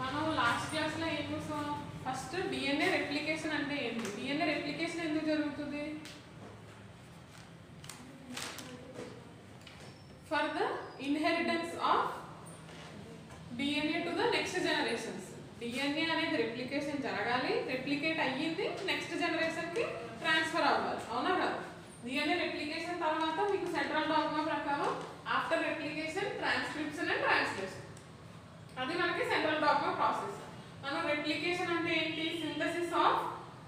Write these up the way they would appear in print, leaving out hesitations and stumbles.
మనం లాస్ట్ క్లాస్లో ఏం చూసాం? ఫస్ట్ డిఎన్ఏ రెప్లికేషన్ అంటే ఏంటి? డిఎన్ఏ రెప్లికేషన్ ఎందుకు జరుగుతుంది? For the inheritance of DNA to the next generations. DNA అనేది రెప్లికేషన్ జరగాలి, రెప్లికేట్ అయ్యింది నెక్స్ట్ జనరేషన్కి ట్రాన్స్ఫర్ అవ్వాలి, అవునా కదా? డిఎన్ఏ రెప్లికేషన్ తర్వాత మీకు సెంట్రల్ డాగ్మా ప్రకారం after replication transcription and translation, అది మనకి సెంట్రల్ డాగ్మా ప్రాసెస్. మనం రెప్లికేషన్ అంటే ఏంటి? Synthesis of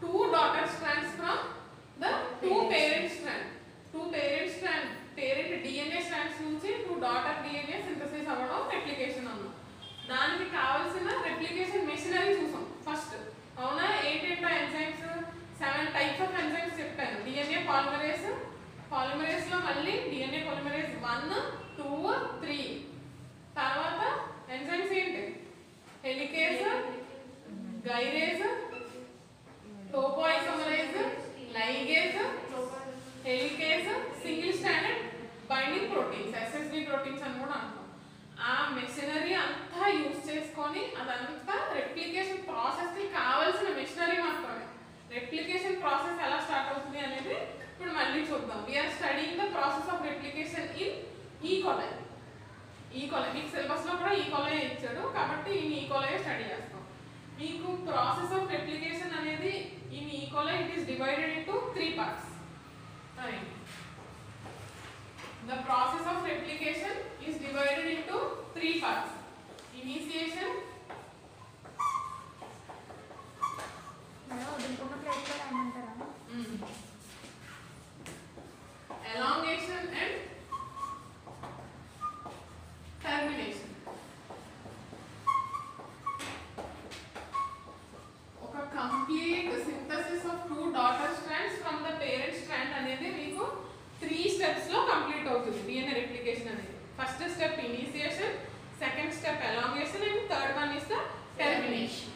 two daughter strands from the two parent strand. Two parent strand, parent DNA strands నుంచి టూ డాటర్ డిఎన్ఏ సింథసిస్ అవ్వడం replication అన్నాం. దానికి కావాల్సిన రెప్లికేషన్ మెషినరీ చూసాం ఫస్ట్, అవునా? ఏంటంటే ఎంజైమ్స్ 7 టైప్స్ ఆఫ్ ఎంజైమ్స్ చెప్పాను. డిఎన్ఏ పాలిమరేస్, పాలిమరేస్ లో మళ్ళీ డిఎన్ఏ పాలిమరేస్ 1, 2, 3. తర్వాత ఎంజైమ్స్ ఏంటి? Helicase, gyrase, topoisomerase, ligase, helicase, single standard binding proteins, SSB proteins అని కూడా అంటాం. ఆ మెషినరీ అంతా యూజ్ చేసుకొని అదంతా రెప్లికేషన్ ప్రాసెస్కి కావాల్సిన మెషినరీ మాత్రమే. రెప్లికేషన్ ప్రాసెస్ ఎలా స్టార్ట్ అవుతుంది అనేది ఇప్పుడు మళ్ళీ చూద్దాం. We're studying the process of replication in E coli. E coli మీకు సిలబస్లో కూడా ఈకోలై ఇచ్చాడు కాబట్టి ఈకోలై స్టడీ చేస్తాం. మీకు ప్రాసెస్ ఆఫ్ రెప్లికేషన్ అనేది in E. coli it is divided into 3 parts. The process of replication is divided into 3 parts. Initiation, elongation and termination. ఒక complete synthesis of 2 daughter strands from the parent strand అనేది మీకు 3 steps లో complete అవుతుంది DNA replication అనేది. First step initiation, second step elongation and third one is the termination.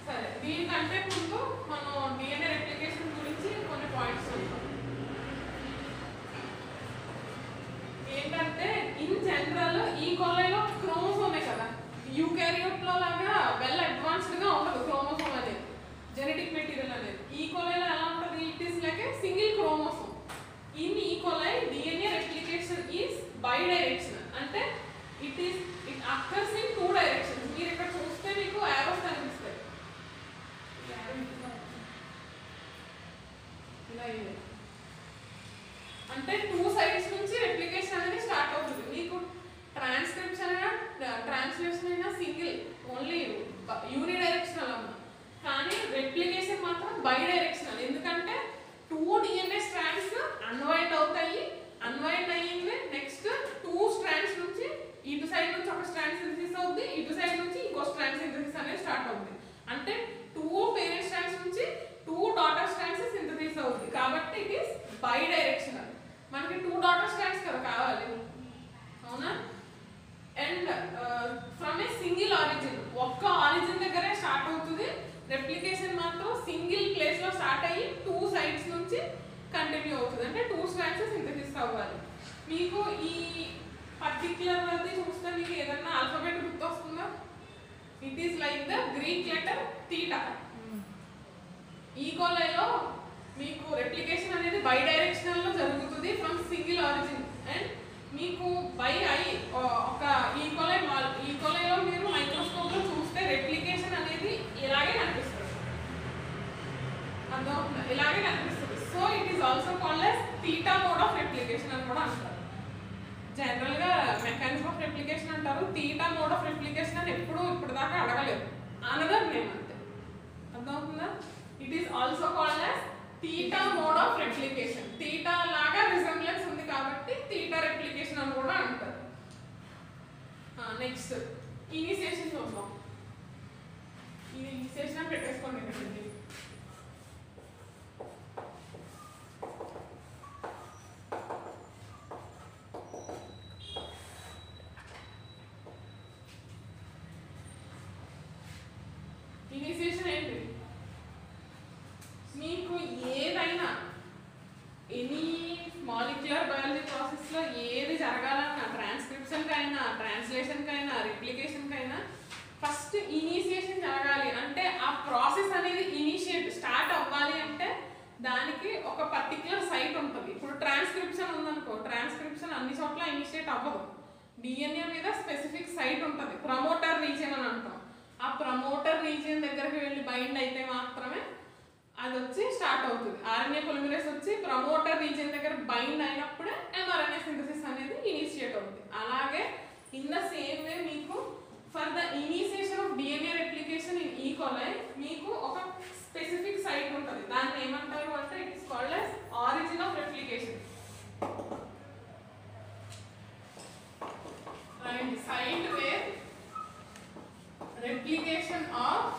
సరే, దీనికంటే ముందు మనం డిఎన్ఏ రెప్లికేషన్ గురించి కొన్ని పాయింట్స్ చూద్దాం. ఏంటంటే ఇన్ జనరల్ ఈ కోలైలో క్రోమోసోమే కదా, యూకారియోట్ లో లాగా వెల్ అడ్వాన్స్డ్ గా ఉండదు క్రోమోసోమ్ అనేది, జెనెటిక్ మెటీరియల్ అనేది. ఈ కోలైలో ఎలా ఉంటుంది? It is like a single chromosome. In E coli DNA replication is bidirectional, అంటే ఇట్ అక్కర్స్ ఇన్ 2 directions. మీరు ఇక్కడ చూస్తే మీకు యారోస్ కనిపిస్తాయి, అంటే 2 sides నుంచి రెప్లికేషన్ అనేది స్టార్ట్ అవుతుంది. మీకు ట్రాన్స్క్రిప్షన్ అయినా ట్రాన్స్లేషన్ అయినా సింగిల్ ఓన్లీ యూనిడైరెక్షనల్ అన్న, కానీ రెప్లికేషన్ మాత్రం బైడైరెక్షనల్. ఎందుకంటే 2 డిఎన్ఏ స్ట్రాండ్స్ అన్వైండ్ అవుతాయి, అన్వైండ్ అయ్యింది నెక్స్ట్ 2 స్ట్రాండ్స్ నుంచి ఇటు సైడ్ నుంచి ఒక స్ట్రాండ్ సింథసిస్ అవుతుంది, ఇటు సైడ్ నుంచి ఇంకో స్ట్రాండ్ సింథసిస్ అనేది స్టార్ట్ అవుతుంది. అంటే 2 పేరెంట్ స్ట్రాండ్స్ నుంచి 2 డాటర్ స్ట్రాండ్స్ సింథసిస్ అవుతుంది. కాబట్టి ఇట్ ఈస్ బైడైరెక్షనల్. మనకి 2 డాటర్ స్ట్రాండ్స్ కదా కావాలి, అవునా? And from a single origin, ఒక్క ఆరిజిన్ దగ్గరే స్టార్ట్ అవుతుంది. రెప్లికేషన్ మాత్రం సింగిల్ ప్లేస్ లో స్టార్ట్ అయ్యి 2 sides నుంచి కంటిన్యూ అవుతుంది. అంటే 2 strands సింథసిస్ అవ్వాలి. మీకు ఈ పర్టిక్యులర్ అది చూస్తే మీకు ఏదన్నా ఆల్ఫాబెట్ గుర్తొస్తుందా? It is like the Greek letter theta. E కోలైలో మీకు రెప్లికేషన్ అనేది బై డైరెక్షనల్ లో జరుగుతుంది ఫ్రమ్ సింగిల్ ఆరిజిన్. అండ్ మీకు బై ఐ ఒక ఈ కోలైలో మీరు మైక్రోస్కోప్ లో చూస్తే రెప్లికేషన్ అనేది ఇలాగే కనిపిస్తుంది, అర్థమవుతుందా? ఇలాగే కనిపిస్తుంది. So it is also called as theta mode of replication అని కూడా అంటారు. జనరల్ గా మెకానిజం ఆఫ్ రెప్లికేషన్ అంటారు, థీటా మోడ్ ఆఫ్ రెప్లికేషన్ అని ఎప్పుడు ఇప్పటిదాకా అడగలేదు, అనదర్ నేమ్ అంతే, అర్థమవుతుందా? It is also called as theta mode of replication. Theta లాగా రిజెంబ్లెన్స్ ఉంది కాబట్టి థీటా రెప్లికేషన్ అని కూడా అంటారు. నెక్స్ట్ ఇనిషియేషన్ చూద్దాం. ఇది ఇనిషియేషన్ పెట్టేసుకోండి ఇక్కడ. ఇనిషియేషన్ ఏంటి? మీకు ఏదైనా ఎనీ మాలిక్యులర్ బయాలజీ ప్రాసెస్లో ఏది జరగాలన్నా, ట్రాన్స్క్రిప్షన్కైనా, ట్రాన్స్లేషన్కైనా, రిప్లికేషన్కైనా ఫస్ట్ ఇనిషియేషన్ జరగాలి అంటే ఆ ప్రాసెస్ అనేది స్టార్ట్ అవ్వాలి అంటే దానికి ఒక పర్టికులర్ సైట్ ఉంటుంది. ఇప్పుడు ట్రాన్స్క్రిప్షన్ ఉందనుకో, ట్రాన్స్క్రిప్షన్ అన్ని చోట్ల ఇనిషియేట్ అవ్వదు. డిఎన్ఏ మీద స్పెసిఫిక్ సైట్ ఉంటుంది, ప్రమోటర్ రీజియన్ అని అంటాం. ఆ ప్రమోటర్ రీజియన్ దగ్గరికి వెళ్ళి బైండ్ అయితే మాత్రమే అది వచ్చి స్టార్ట్ అవుతుంది. ఆర్ఎన్ఏ పొలిమరేస్ వచ్చి ప్రమోటర్ రీజియన్ దగ్గర బైండ్ అయినప్పుడే ఎంఆర్ఎన్ఏ సింథసిస్ అనేది ఇనిషియేట్ అవుతుంది. అలాగే ఇన్ ద సేమ్ వే మీకు for the initiation of DNA replication in E కోలై మీకు ఒక స్పెసిఫిక్ సైట్ ఉంటుంది. దాన్ని ఏమంటారు అంటే it is called as origin of replication. Right, site where replication of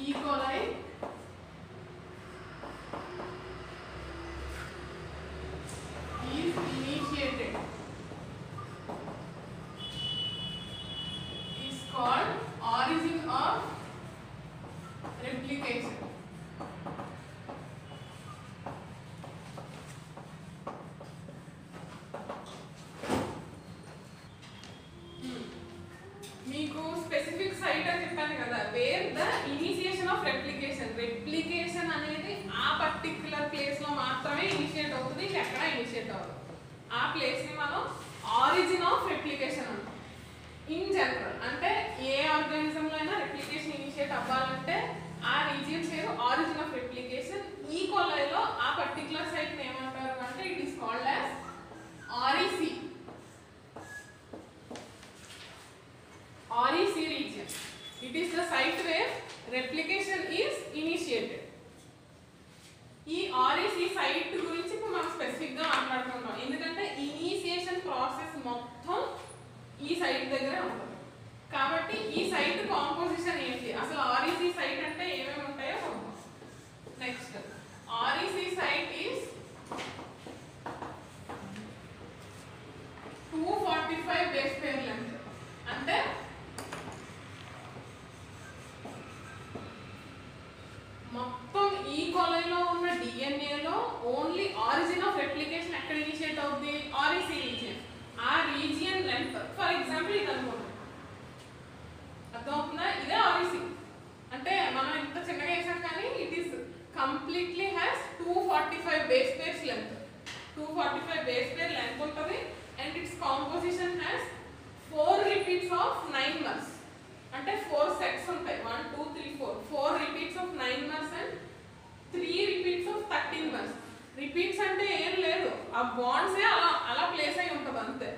E. coli is initiated is called origin of replication. మీకు specific site అని చెప్పాను కదా, wear the initiation of replication అనేది ఆ పర్టిక్యులర్ ప్లేస్ లో మాత్రమే ఇనిషియేట్ అవుతుంది, ఎక్కడ ఇనిషియేట్ అవ్వదు. ఆ ప్లేస్ ని మనం ఆరిజిన్ ఆఫ్ రెప్లికేషన్ అంటాం. ఇన్ జనరల్ అంటే ఏ ఆర్గానిజం లో అయినా రెప్లికేషన్ ఇనిషియేట్ అవ్వాలంటే ఆ రీజియన్ పేరు ఆరిజిన్ ఆఫ్ రెప్లికేషన్. ఈ కోలైలో ఆ పర్టిక్యులర్ సైట్ ని ఏమంటారు అంటే it is called as REC. REC region. It is the site where replication is initiated. ఈ REC సైట్ గురించి ఇప్పుడు మనం స్పెసిఫిక్ గా మాట్లాడుకుంటాం, ఎందుకంటే ఇనిషియేషన్ ప్రాసెస్ మొత్తం ఈ సైట్ దగ్గరే ఉంటుంది. కాబట్టి ఈ సైట్ కాంపోజిషన్ ఏంటి, అసలు REC సైట్ అంటే ఏమేమి ఉంటాయో చూద్దాం. Next REC site is 245 base pair length. అంటే మొత్తం ఈ కోలైలో ఉన్న డిఎన్ఏలో ఓన్లీ ఆరిజిన్ ఆఫ్ రెప్లికేషన్ ఎక్కడ ఇనిషియేట్ అవుతుంది, REC రీజియన్. ఆ రీజియన్ లెంత్ ఫర్ ఎగ్జాంపుల్ ఇది అనుకోండి, అర్థమవుతుందా? ఇదే REC అంటే మనం ఇంత చిన్నగా వేసాం కానీ it is completely has 245 base pairs length. 245 base pair length ఉంటుంది and its composition has 4 repeats of 9 mers. అంటే 4 సెట్స్ ఉంటాయి, 1 2 3 4 4 repeats of 9 mers and 3 repeats of 13 mers. Repeats అంటే ఏం లేదు, ఆ బాండ్స్ అలా ప్లేస్ అయి ఉంటుంది అంతే.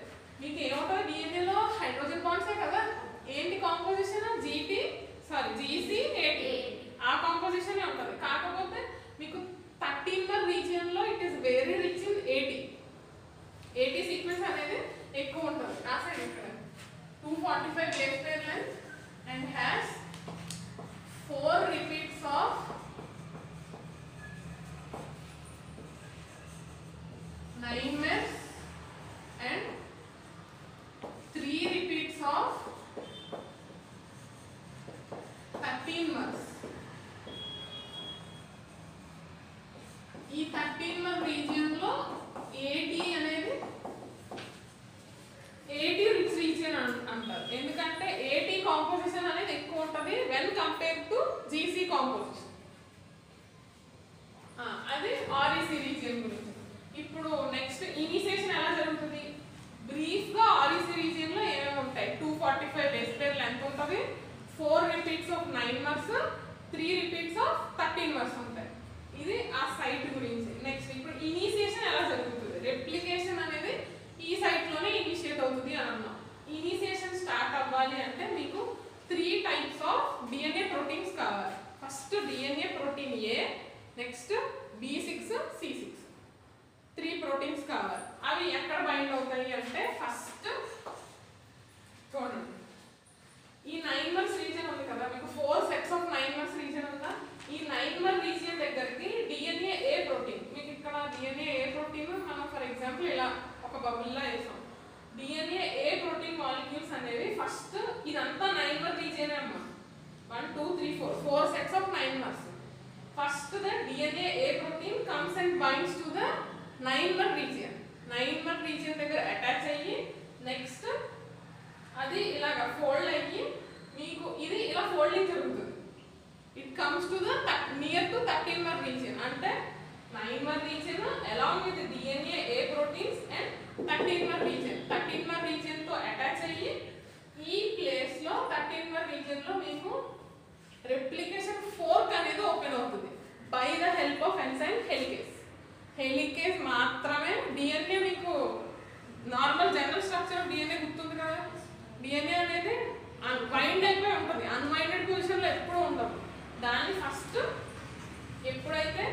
మీకు ఏముంటుంది డిఎన్ఏలో హైడ్రోజన్ బాండ్సే కదా. ఏంటి కాంపోజిషన్, GC80 ఆ కాంపోజిషన్ ఉంటుంది. కాకపోతే మీకు 13 మర్ రీజియన్ లో it is very rich in 80 sequence అనేది ఎక్కువ ఉంటుంది. ఆ సైడ్ ఇక్కడ 245 base pair length and has 4 repeats of 9 mers and 3 repeats of 13 mers. ఈ 13 మర్ రీజియన్ లో 80 అనేది 80 రిచ్ రీజియన్ అంటారు, ఎందుకంటే 80 కాంపోజిషన్ అనేది ఎక్కువ ఉంటుంది when compare to GC composition. అది REC రీజియన్ గురించి. ఇప్పుడు నెక్స్ట్ ఇనిషియేషన్ ఎలా జరుగుతుంది, బ్రీఫ్ గా REC రీజియన్ లో ఏమేమి ఉంటాయి, 245 బేస్ పేర్ లెంత్ ఉంటుంది, 4 repeats of 9 Mars, 3 repeats of 13 Mars ఉంటాయి. ఇది ఆ సైట్ గురించి. నెక్స్ట్ ఇప్పుడు ఇనిషియేషన్ ఎలా జరుగుతుంది, రెప్లికేషన్ అనేది ఈ సైట్ లోనే ఇనిషియేట్ అవుతుంది అని అన్నాం. ఇనిషియేషన్ స్టార్ట్ అవ్వాలి అంటే మీకు 3 టైప్స్ ఆఫ్ డిఎన్ఏ ప్రోటీన్స్ కావాలి. ఫస్ట్ డిఎన్ఏ ప్రోటీన్ ఏ, నెక్స్ట్ B6 C6, 3 ప్రోటీన్స్ కావాలి. అవి ఎక్కడ బైండ్ అవుతాయి అంటే ఫస్ట్ చూడండి, ఈ 9 మర్స్ రీజియన్ ఉంది కదా, మీకు 4 సెట్స్ ఆఫ్ 9 మర్స్ రీజియన్ ఉందా, ఈ 9 మర్ రీజియన్ దగ్గరికి డిఎన్ఏ ఏ ప్రోటీన్, మీకు ఇక్కడ డిఎన్ఏ ఏ ప్రోటీన్ మనం ఫర్ ఎగ్జాంపుల్ ఇలా ఒక బబుల్లా వేసాం. డిఎన్ఏ ఏ ప్రోటీన్ మాలిక్యూల్స్ అనేవి ఫస్ట్ ఇదంతా 9 మర్ రీజియన్ అమ్మా, 1 2 3 4 sets of 9 Mars. First the DNA A protein comes and binds to the 9 మర్ రీజియన్. 9 మర్ రీజియన్ దగ్గర అటాచ్ అయ్యి నెక్స్ట్ అది ఇలాగ ఫోల్డ్ అయ్యి మీకు ఇది ఇలా ఫోల్డింగ్ జరుగుతుంది. It comes to the near to 13-mer region. అంటే 9-mer region along with DNA A proteins and 13-mer region. 13-mer region తో అటాచ్ అయ్యి ఈ ప్లేస్ లో 13-mer region లో మీకు రెప్లికేషన్ ఫోర్క్ అనేది ఓపెన్ అవుతుంది by the help of enzyme helicase. Helicase మాత్రమే DNA మీకు normal general structure of DNA గుర్తుంది కదా. DNA అనేది వైండ్ అయిపోయి ఉంటుంది, అన్వైండెడ్ పొజిషన్లో ఎప్పుడూ ఉండదు. దాన్ని ఫస్ట్ ఎప్పుడైతే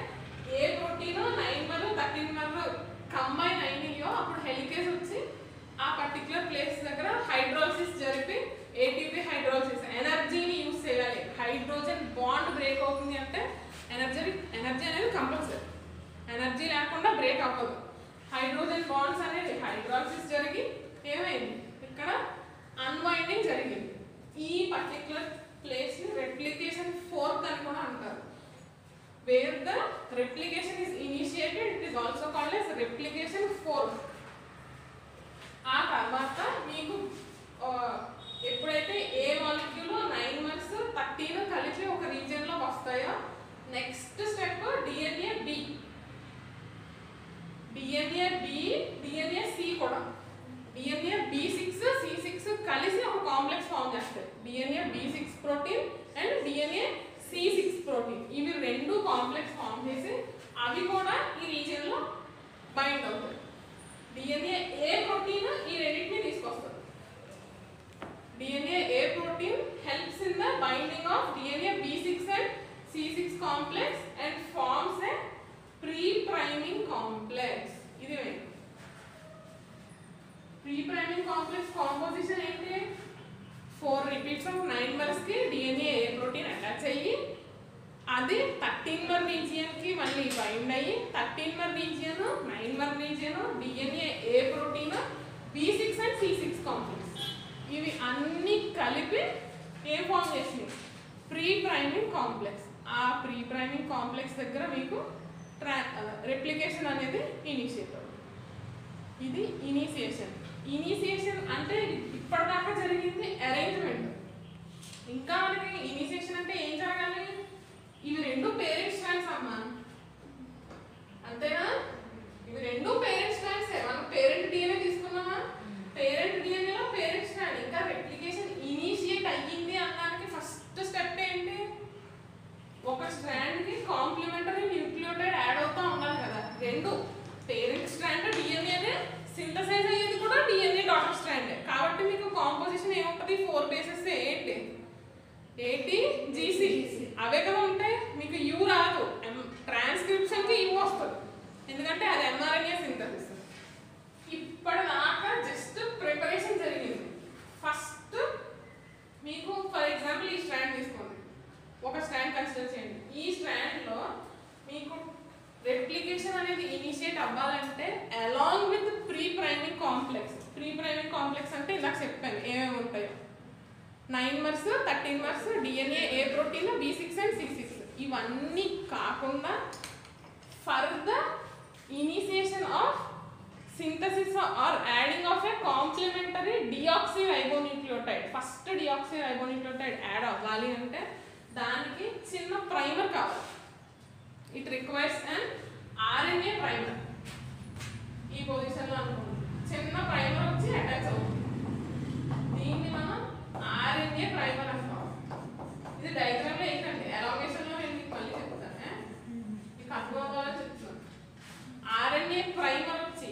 ఏ ప్రోటీన్ 9-mer 13-mer కంబైన్ అయినాయో అప్పుడు హెలికేస్ వచ్చి ఆ పర్టికులర్ ప్లేస్ దగ్గర హైడ్రోలిసిస్ జరిపి ATP హైడ్రోలిసిస్ ఎనర్జీని యూజ్ చేయాలి. హైడ్రోజన్ బాండ్ బ్రేక్ అవుతుంది అంటే ఎనర్జీ అనేది కంపల్సరీ, ఎనర్జీ లేకుండా బ్రేక్ అవ్వదు. హైడ్రోజన్ బాండ్స్ అనేది హైడ్రోలిసిస్ జరిగి ఏమైంది ఇక్కడ అన్వైండింగ్ జరిగింది. ఈ పర్టికులర్ ప్లేస్ ని రెప్లికేషన్ ఫోర్క్ అని కూడా అంటారు. Wear the replication is initiated it is also called as replication fork. ఆ తర్వాత మీకు ఎప్పుడైతే ఏ మాలిక్యూల్ 9-mers 13 కలిపి ఒక రీజియన్ లో వస్తాయో next step DNA B. DNA B, DNA C కూడా. DNA B6 C6 కలిసి ఒక కాంప్లెక్స్ ఫామ్ చేస్తాయి. DNA B6 protein and DNA C6 protein. ఇవి రెండు కాంప్లెక్స్ ఫామ్ చేసి అవి కూడా ఈ రీజియన్ లో బైండ్ అవుతాయి. DNA A ప్రోటీన్ ఈ రెండింటిని తీసుకొస్తుంది. DNA A protein helps in the binding of DNA B6 and C6 complex and forms a pre-priming complex. ఇది pre-priming complex composition ఏంటి? 4 repeats of 9-mers కి DNA A protein అటాచ్ అయ్యి అది 13-mer region కి మళ్ళీ బైండ్ అయ్యి 13-mer region 9-mer region DNA A protein B6 and C6 complex ఇవి అన్ని కలిపి ఏం ఫామ్ చేసింది? Pre priming complex. ఆ ప్రీ ప్రైమింగ్ కాంప్లెక్స్ దగ్గర మీకు రెప్లికేషన్ అనేది ఇనిషియేట్ అవుతుంది. ఇది ఇనిషియేషన్. ఇనిషియేషన్ అంటే ఇప్పటిదాకా జరిగింది అరేంజ్మెంట్. ఇంకా మనకి ఇనిషియేషన్ అంటే ఏం జరగాలి? ఇవి రెండు పేరెంట్ స్ట్రాండ్స్ అమ్మా, అంతేనా? ఇవి రెండు పేరెంట్ స్ట్రాండ్స్. మనం పేరెంట్ DNA తీసుకున్నామా? పేరెంట్ DNAలో పేరెంట్ స్ట్రాండ్. ఇంకా రెప్లికేషన్ ఇనిషియేట్ అయ్యింది అనడానికి ఫస్ట్ స్టెప్ ఏంటి? ఒక స్ట్రాండ్ కి కాంప్లిమెంటరీ న్యూక్లియోటైడ్ యాడ్ అవుతా ఉండాలి కదా. రెండు పేరెంట్ స్ట్రాండ్ DNA సింథసైజ్ అయ్యేది కూడా DNA డాటర్ స్ట్రాండ్. కాబట్టి మీకు కాంపోజిషన్ ఏముంటుంది? 4 bases ఏంటి? ATGC అవే కదా ఉంటాయి. మీకు U రాదు. ట్రాన్స్క్రిప్షన్ కి U వస్తుంది, ఎందుకంటే అది mRNA సింథసిస్. ఇప్పటిదాకా జస్ట్ ప్రిపరేషన్ జరిగింది. ఫస్ట్ మీకు ఫర్ ఎగ్జాంపుల్ ఈ స్ట్రాండ్ తీసుకోండి, ఒక స్ట్రాండ్ కన్సిడర్ చేయండి. ఈ స్ట్రాండ్లో మీకు రెప్లికేషన్ అనేది ఇనిషియేట్ అవ్వాలంటే along with pre priming complex. Pre priming complex అంటే ఇందాక చెప్పాను ఏమేమి ఉంటాయో. 9-mers 13-mers DNA A protein B6 and C6 ఇవన్నీ కాకుండా for the initiation of synthesis or adding of a complementary deoxyribonucleotide. First deoxyribonucleotide add అవ్వాలి అంటే దానికి చిన్న ప్రైమర్ కావాలి. It requires an RNA primer. ఈ పొజిషన్లో అనుకోండి, చిన్న ప్రైమర్ వచ్చి అటాచ్ అవుతుంది. దీన్ని మనం RNA ప్రైమర్ అంటాం. ఇది డయాగ్రామ్లో ఏంటంటే ఎలాంగేషన్లో నేను మీకు మళ్ళీ చెప్తాను, మీకు అర్థం అవ్వాలని చెప్తున్నాను. RNA ప్రైమర్ వచ్చి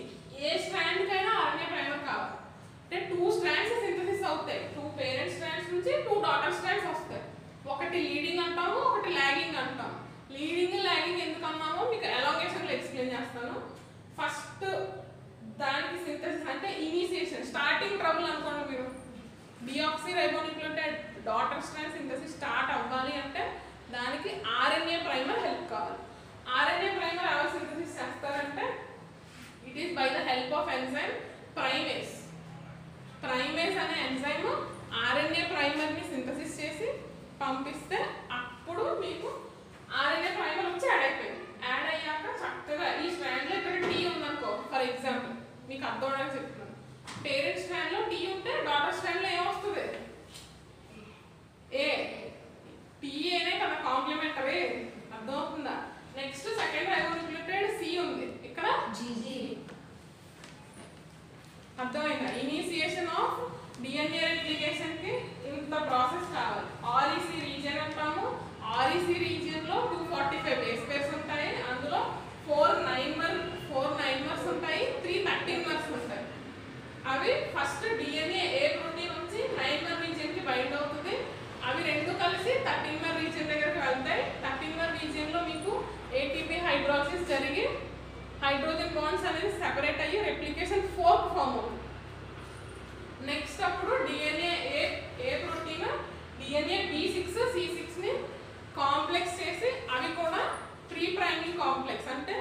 ఏ స్ట్రాండ్ కైనా RNA ప్రైమర్ కావాలి. అంటే 2 strands సింథసిస్ అవుతాయి. 2 పేరెంట్ స్ట్రాండ్స్ నుంచి 2 డాటర్ స్ట్రాండ్స్ వస్తాయి. ఒకటి లీడింగ్ అంటాము, ఒకటి లాగింగ్ అంటాము. లీడింగ్ లాగింగ్ ఎందుకు అన్నామో మీకు ఎలాంగేషన్లో ఎక్స్ప్లెయిన్ చేస్తాను. ఫస్ట్ దానికి సింథసిస్ అంటే ఇనిషియేషన్, స్టార్టింగ్ ట్రబుల్ అనుకోండి మీరు. డిఆక్సిరైబోన్యూక్లియోటైడ్ డాటర్ స్ట్రాండ్ సింథసిస్ స్టార్ట్ అవ్వాలి అంటే దానికి RNA ప్రైమర్ హెల్ప్ కావాలి. RNA ప్రైమర్ ఎవరు సింథసిస్ చేస్తారంటే it is by the help of enzyme primase. Primase అనే ఎంజైమ్ RNA ప్రైమర్ ని సింథసిస్ చేసి పంపిస్తే అప్పుడు మీకు RNA ప్రైమర్ వచ్చి యాడ్ అయిపోయింది. యాడ్ అయ్యాక చక్కగా ఈ స్ట్రాండ్ లో ఇక్కడ T ఉందనుకో, ఫర్ ఎగ్జాంపుల్ మీకు అర్థం అవడానికి చెప్తున్నాను. పేరెంట్ స్ట్రాండ్ లో టీ ఉంటే డాటర్ స్ట్రాండ్ లో ఏమొస్తుంది ఏ టీఏనే కదా కాంప్లిమెంటరీ అర్థమవుతుందా నెక్స్ట్ సెకండ్ రైబోన్యూక్లియోటైడ్ సి ఉంది ఇక్కడ జీజీ అర్థమైందా ఇనిషియేషన్ ఆఫ్ డిఎన్ఏ రెప్లికేషన్ కి ఇంత ప్రాసెస్ కావాలి ఆర్ఈసి రీజియన్ అంటాము ఆర్ఈసి రీజియన్ లో 245 బేస్ పేర్స్ ఉంటాయి అందులో 4 నైమర్స్ ఉంటాయి 3 13మర్స్ ఉంటాయి అవి ఫస్ట్ డిఎన్ఏ ఏ ప్రోటీన్ నుంచి నైమర్ రీజియన్ కి బైండ్ అవుతుంది అవి రెండు కలిసి 13మర్ రీజియన్ దగ్గరికి వెళ్తాయి 13మర్ రీజియన్ లో మీకు ఏటీపీ హైడ్రాలసిస్ జరిగి హైడ్రోజన్ బాండ్స్ అనేది సెపరేట్ అయ్యి రెప్లికేషన్ ఫోర్క్ ఫామ్ అవుతుంది నెక్స్ట్ అప్పుడు డిఎన్ఏ ఏ ప్రోటీన్ డిఎన్ఏ B6 C6 ని కాంప్లెక్స్ చేసి అవి కూడా ప్రీ ప్రైమింగ్ కాంప్లెక్స్ అంటే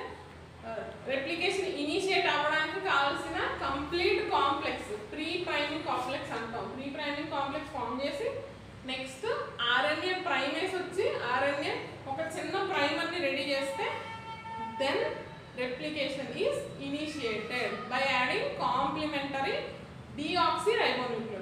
రెప్లికేషన్ ఇనిషియేట్ అవ్వడానికి కావాల్సిన complete complex pre priming complex అంటాం ప్రీ ప్రైమింగ్ కాంప్లెక్స్ ఫామ్ చేసి నెక్స్ట్ ఆర్ఎన్ఏ ప్రైమేస్ వచ్చి ఆర్ఎన్ఏ ఒక చిన్న ప్రైమర్ ని రెడీ చేస్తే then replication is initiated by adding complementary deoxyribonucleotide